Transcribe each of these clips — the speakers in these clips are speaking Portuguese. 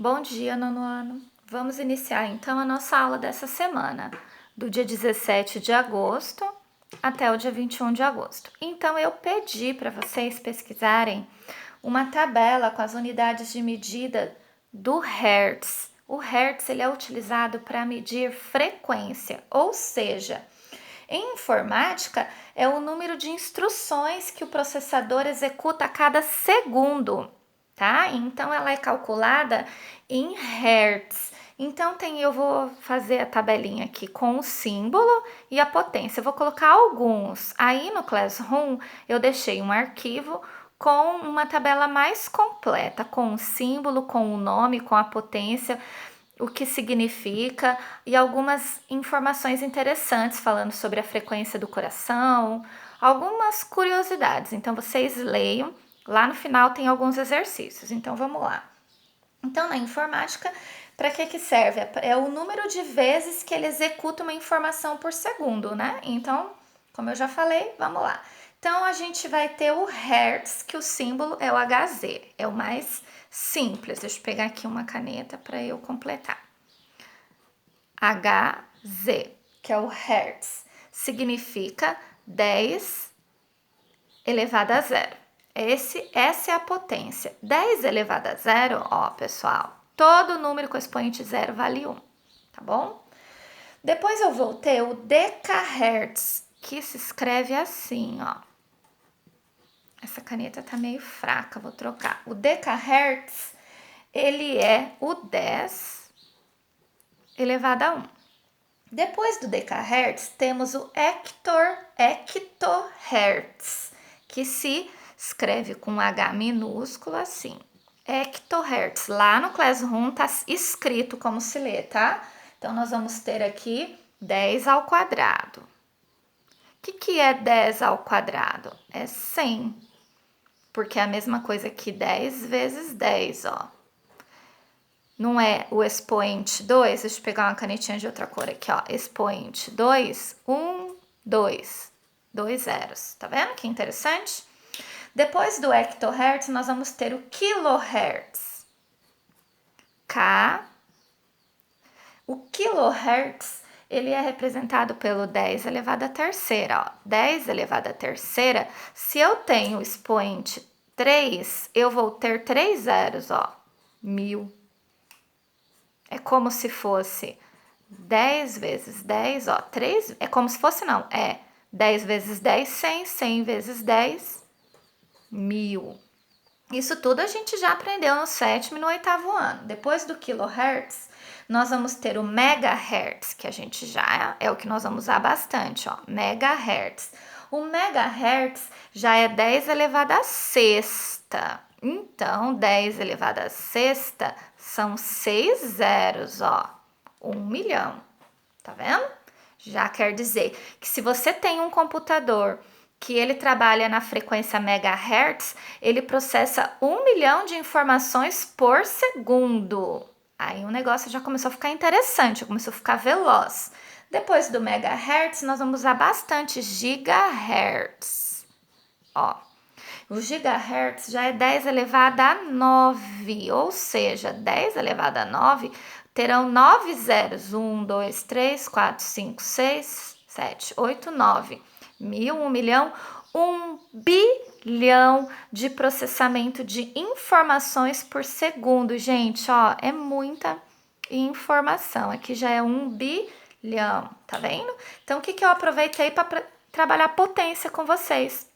Bom dia, nono ano. Vamos iniciar então a nossa aula dessa semana, do dia 17 de agosto até o dia 21 de agosto. Então, eu pedi para vocês pesquisarem uma tabela com as unidades de medida do Hertz. O Hertz ele é utilizado para medir frequência, ou seja, em informática é o número de instruções que o processador executa a cada segundo, tá? Então ela é calculada em hertz. Então eu vou fazer a tabelinha aqui com o símbolo e a potência. Eu vou colocar alguns. Aí no Classroom eu deixei um arquivo com uma tabela mais completa, com o símbolo, com o nome, com a potência, o que significa e algumas informações interessantes falando sobre a frequência do coração, algumas curiosidades. Então vocês leiam, lá no final tem alguns exercícios. Então vamos lá. Então na informática, para que serve? É o número de vezes que ele executa uma informação por segundo, né? Então, como eu já falei, vamos lá. Então a gente vai ter o Hertz, que o símbolo é o Hz, é o mais simples. Deixa eu pegar aqui uma caneta para eu completar. Hz, que é o Hertz, significa 10 elevado a zero. Essa é a potência. 10 elevado a zero, ó, pessoal, todo número com expoente zero vale 1, tá bom? Depois eu vou ter o decahertz, que se escreve assim, ó. Essa caneta tá meio fraca, vou trocar. O decahertz, ele é o 10 elevado a 1. Depois do decahertz, temos o hectohertz, que se escreve com H minúsculo assim. Hectohertz. Lá no Classroom tá escrito como se lê, tá? Então, nós vamos ter aqui 10 ao quadrado. O que é 10 ao quadrado? É 100, porque é a mesma coisa que 10 vezes 10, ó. Não é o expoente 2, deixa eu pegar uma canetinha de outra cor aqui, ó. Expoente 2, 1, 2. 2 zeros. Tá vendo que interessante? Depois do hectohertz, nós vamos ter o quilohertz. K. O quilohertz, ele é representado pelo 10 elevado à terceira, ó. 10 elevado à terceira, se eu tenho o expoente 3, eu vou ter 3 zeros, ó. 1000. É como se fosse 10 vezes 10, ó, 3, é como se fosse não, é 10 vezes 10, 100, 100 vezes 10, 1000. Isso tudo a gente já aprendeu no 7º e no 8º ano. Depois do kilohertz, nós vamos ter o megahertz, que a gente já é o que nós vamos usar bastante, ó, megahertz. O megahertz já é 10 elevado à sexta. Então, 10 elevado à sexta são 6 zeros, ó. 1 milhão. Tá vendo? Já quer dizer que se você tem um computador que ele trabalha na frequência megahertz, ele processa 1 milhão de informações por segundo. Aí o negócio já começou a ficar interessante, começou a ficar veloz. Depois do megahertz, nós vamos usar bastante gigahertz. Ó, o gigahertz já é 10 elevado a 9, ou seja, 10 elevado a 9 terão 9 zeros. 1, 2, 3, 4, 5, 6, 7, 8, 9. 1000, 1 milhão, 1 bilhão de processamento de informações por segundo. Gente, ó, é muita informação. Aqui já é 1 bilhão, tá vendo? Então, o que eu aproveitei para trabalhar potência com vocês?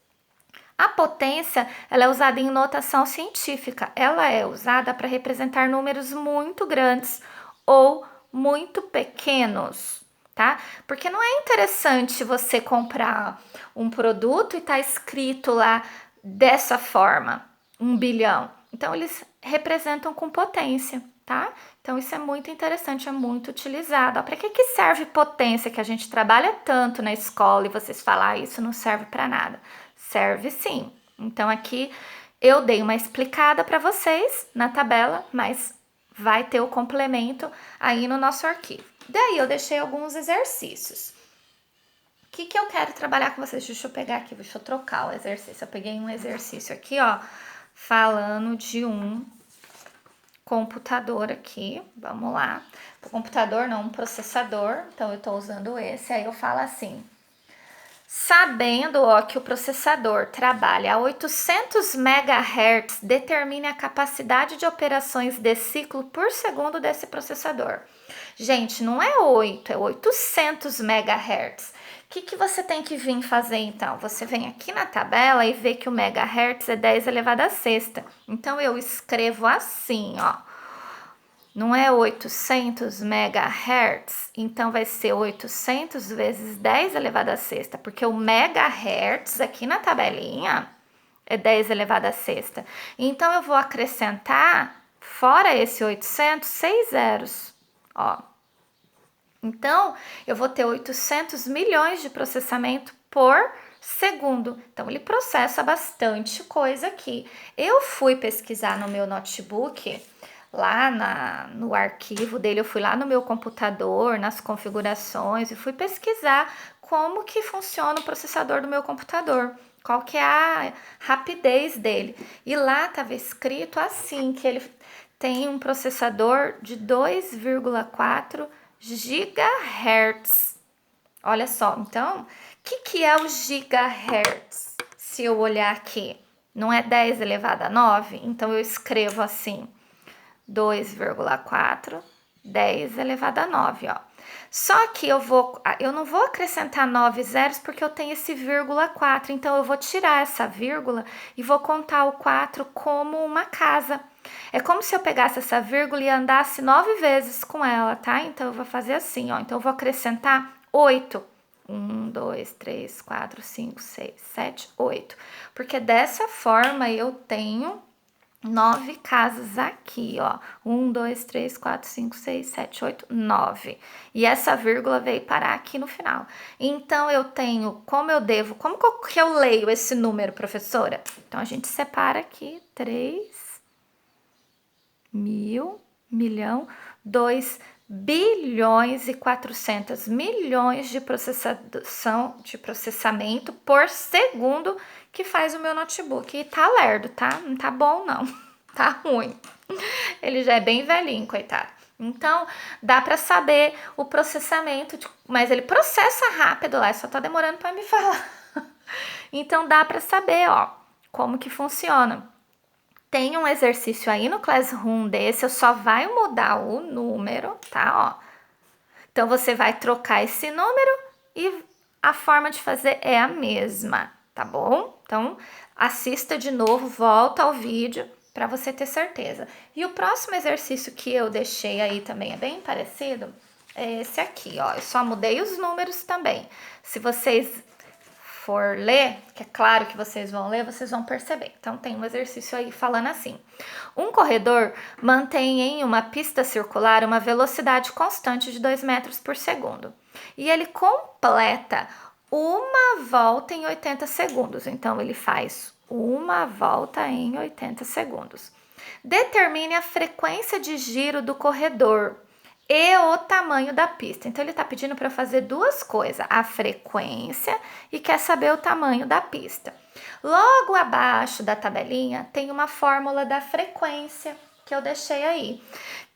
A potência, ela é usada em notação científica. Ela é usada para representar números muito grandes ou muito pequenos, tá? Porque não é interessante você comprar um produto e tá escrito lá dessa forma, 1 bilhão. Então, eles representam com potência, tá? Então, isso é muito interessante, é muito utilizado. Para que serve potência, que a gente trabalha tanto na escola e vocês falam, isso não serve para nada? Serve sim. Então, aqui eu dei uma explicada para vocês na tabela, mas vai ter o complemento aí no nosso arquivo. Daí, eu deixei alguns exercícios. O que eu quero trabalhar com vocês? Deixa eu pegar aqui, deixa eu trocar o exercício. Eu peguei um exercício aqui, ó, falando de um computador aqui, vamos lá. O computador não, um processador, então eu estou usando esse. Aí eu falo assim, sabendo que o processador trabalha a 800 MHz, determine a capacidade de operações de ciclo por segundo desse processador. Gente, não é 8, é 800 MHz. O que você tem que vir fazer então? Você vem aqui na tabela e vê que o megahertz é 10 elevado a sexta. Então eu escrevo assim, ó. Não é 800 megahertz, então vai ser 800 vezes 10 elevado a sexta, porque o megahertz aqui na tabelinha é 10 elevado a sexta. Então eu vou acrescentar, fora esse 800, 6 zeros, ó. Então eu vou ter 800 milhões de processamento por segundo. Então ele processa bastante coisa aqui. Eu fui pesquisar no meu notebook, lá no arquivo dele, eu fui lá no meu computador, nas configurações e fui pesquisar como que funciona o processador do meu computador, qual que é a rapidez dele. E lá estava escrito assim, que ele tem um processador de 2,4 gigahertz. Olha só, então, o que é o gigahertz? Se eu olhar aqui, não é 10 elevado a 9? Então eu escrevo assim, 2,4, 10 elevado a 9, ó. Só que eu não vou acrescentar 9 zeros porque eu tenho esse vírgula 4, então eu vou tirar essa vírgula e vou contar o 4 como uma casa. É como se eu pegasse essa vírgula e andasse 9 vezes com ela, tá? Então eu vou fazer assim, ó. Então eu vou acrescentar 8. 1, 2, 3, 4, 5, 6, 7, 8. Porque dessa forma eu tenho 9 casas aqui, ó. 1, 2, 3, 4, 5, 6, 7, 8, 9. E essa vírgula veio parar aqui no final. Então, eu tenho, como que eu leio esse número, professora? Então, a gente separa aqui, 3, mil, milhão, 2 bilhões e 400 milhões de processamento por segundo que faz o meu notebook. E tá lerdo, tá? Não tá bom, não. Tá ruim. Ele já é bem velhinho, coitado. Então, dá para saber o processamento, mas ele processa rápido lá, só tá demorando para me falar. Então, dá para saber, ó, como que funciona. Tem um exercício aí no Classroom desse, eu só vai mudar o número, tá, ó. Então, você vai trocar esse número e a forma de fazer é a mesma, tá bom? Então, assista de novo, volta ao vídeo para você ter certeza. E o próximo exercício que eu deixei aí também é bem parecido, é esse aqui, ó. Eu só mudei os números também. Se vocês for ler, que é claro que vocês vão ler, vocês vão perceber. Então, tem um exercício aí falando assim. Um corredor mantém em uma pista circular uma velocidade constante de 2 metros por segundo. E ele completa uma volta em 80 segundos. Então, ele faz uma volta em 80 segundos. Determine a frequência de giro do corredor e o tamanho da pista. Então, ele está pedindo para fazer duas coisas, a frequência e quer saber o tamanho da pista. Logo abaixo da tabelinha tem uma fórmula da frequência que eu deixei aí,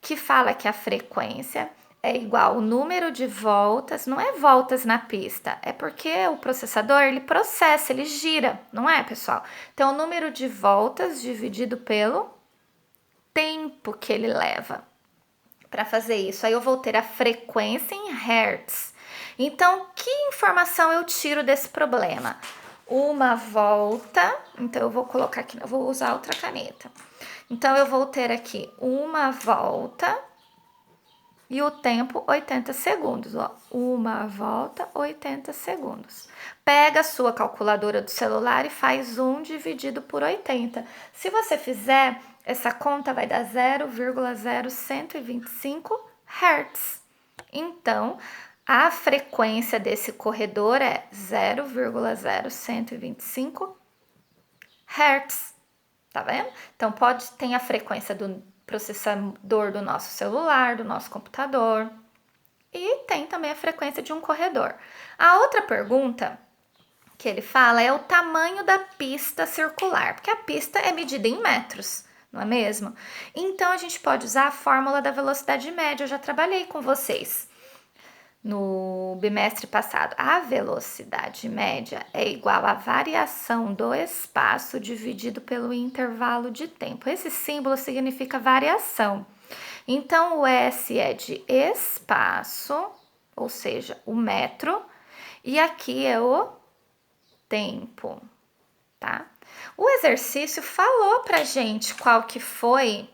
que fala que a frequência é igual ao número de voltas, não é voltas na pista, é porque o processador, ele processa, ele gira, não é, pessoal? Então, o número de voltas dividido pelo tempo que ele leva para fazer isso. Aí eu vou ter a frequência em hertz. Então, que informação eu tiro desse problema? Uma volta, então eu vou colocar aqui, eu vou usar outra caneta. Então, eu vou ter aqui uma volta e o tempo 80 segundos, ó. Uma volta, 80 segundos. Pega a sua calculadora do celular e faz 1 dividido por 80. Se você fizer, essa conta vai dar 0,0125 Hz. Então, a frequência desse corredor é 0,0125 Hz. Tá vendo? Então, tem a frequência do processador do nosso celular, do nosso computador. E tem também a frequência de um corredor. A outra pergunta que ele fala é o tamanho da pista circular, porque a pista é medida em metros, não é mesmo? Então, a gente pode usar a fórmula da velocidade média, eu já trabalhei com vocês no bimestre passado. A velocidade média é igual à variação do espaço dividido pelo intervalo de tempo. Esse símbolo significa variação. Então, o S é de espaço, ou seja, o metro, e aqui é o tempo, tá? O exercício falou pra gente qual que foi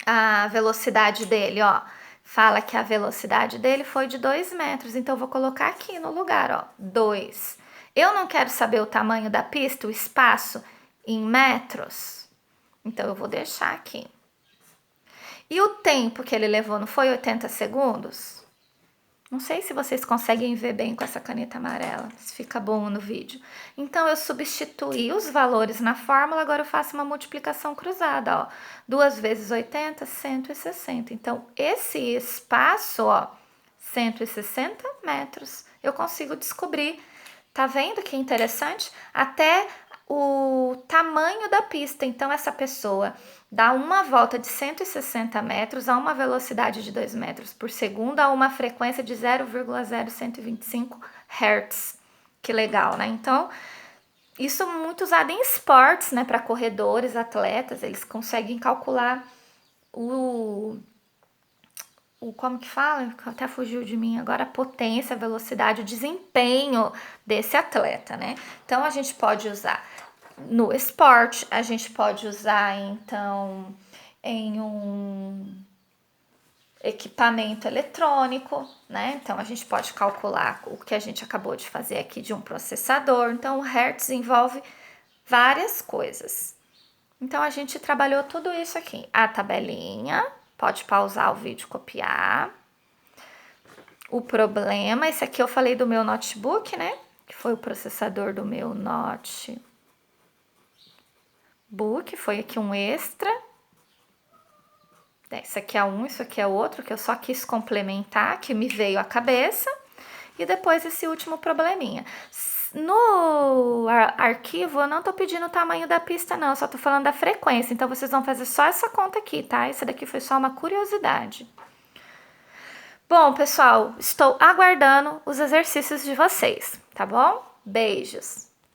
a velocidade dele, ó. Fala que a velocidade dele foi de 2 metros, então eu vou colocar aqui no lugar, ó, 2. Eu não quero saber o tamanho da pista, o espaço em metros, então eu vou deixar aqui. E o tempo que ele levou não foi 80 segundos? Não sei se vocês conseguem ver bem com essa caneta amarela, se fica bom no vídeo. Então, eu substituí os valores na fórmula, agora eu faço uma multiplicação cruzada, ó. 2 vezes 80, 160. Então, esse espaço, ó, 160 metros, eu consigo descobrir. Tá vendo que interessante? Até o tamanho da pista. Então, essa pessoa dá uma volta de 160 metros a uma velocidade de 2 metros por segundo a uma frequência de 0,0125 Hz. Que legal, né? Então, isso é muito usado em esportes, né? Para corredores, atletas, eles conseguem calcular como que fala? Até fugiu de mim agora, a potência, a velocidade, o desempenho desse atleta, né? Então, a gente pode usar no esporte, a gente pode usar, então, em um equipamento eletrônico, né? Então, a gente pode calcular o que a gente acabou de fazer aqui de um processador. Então, o Hertz envolve várias coisas. Então, a gente trabalhou tudo isso aqui. A tabelinha, pode pausar o vídeo e copiar. O problema, esse aqui eu falei do meu notebook, né? Que foi o processador do meu notebook. Foi aqui um extra. Isso aqui é um, isso aqui é outro, que eu só quis complementar, que me veio à cabeça. E depois esse último probleminha. No arquivo, eu não tô pedindo o tamanho da pista, não. Eu só tô falando da frequência. Então, vocês vão fazer só essa conta aqui, tá? Essa daqui foi só uma curiosidade. Bom, pessoal, estou aguardando os exercícios de vocês, tá bom? Beijos!